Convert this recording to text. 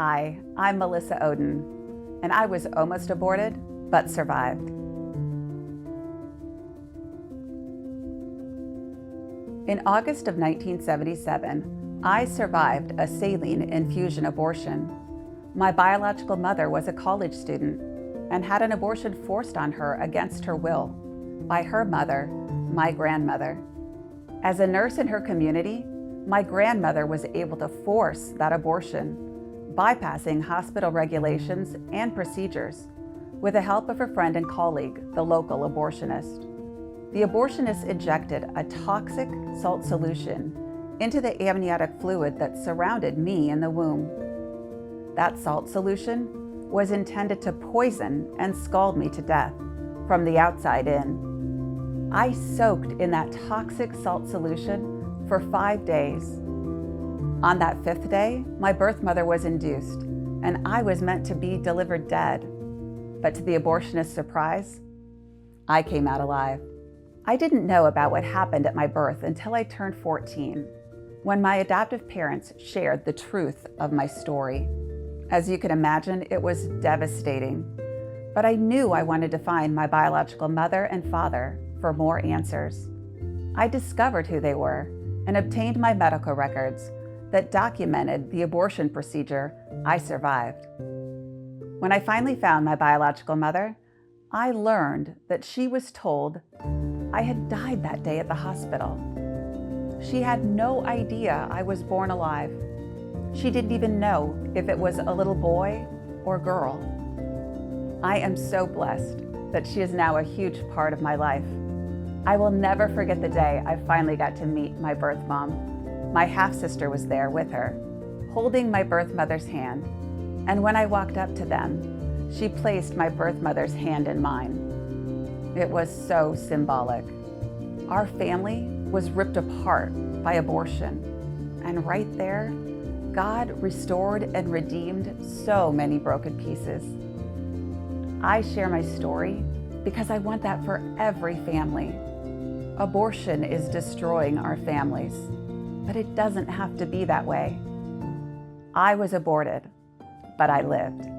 Hi, I'm Melissa Oden, and I was almost aborted, but survived. In August of 1977, I survived a saline infusion abortion. My biological mother was a college student and had an abortion forced on her against her will by her mother, my grandmother. As a nurse in her community, my grandmother was able to force that abortion, bypassing hospital regulations and procedures with the help of her friend and colleague, the local abortionist. The abortionist injected a toxic salt solution into the amniotic fluid that surrounded me in the womb. That salt solution was intended to poison and scald me to death from the outside in. I soaked in that toxic salt solution for 5 days. On that 5th day, my birth mother was induced, and I was meant to be delivered dead. But to the abortionist's surprise, I came out alive. I didn't know about what happened at my birth until I turned 14, when my adoptive parents shared the truth of my story. As you can imagine, it was devastating, but I knew I wanted to find my biological mother and father for more answers. I discovered who they were and obtained my medical records that documented the abortion procedure I survived. When I finally found my biological mother, I learned that she was told I had died that day at the hospital. She had no idea I was born alive. She didn't even know if it was a little boy or girl. I am so blessed that she is now a huge part of my life. I will never forget the day I finally got to meet my birth mom. My half-sister was there with her, holding my birth mother's hand. And when I walked up to them, she placed my birth mother's hand in mine. It was so symbolic. Our family was ripped apart by abortion. And right there, God restored and redeemed so many broken pieces. I share my story because I want that for every family. Abortion is destroying our families, but it doesn't have to be that way. I was aborted, but I lived.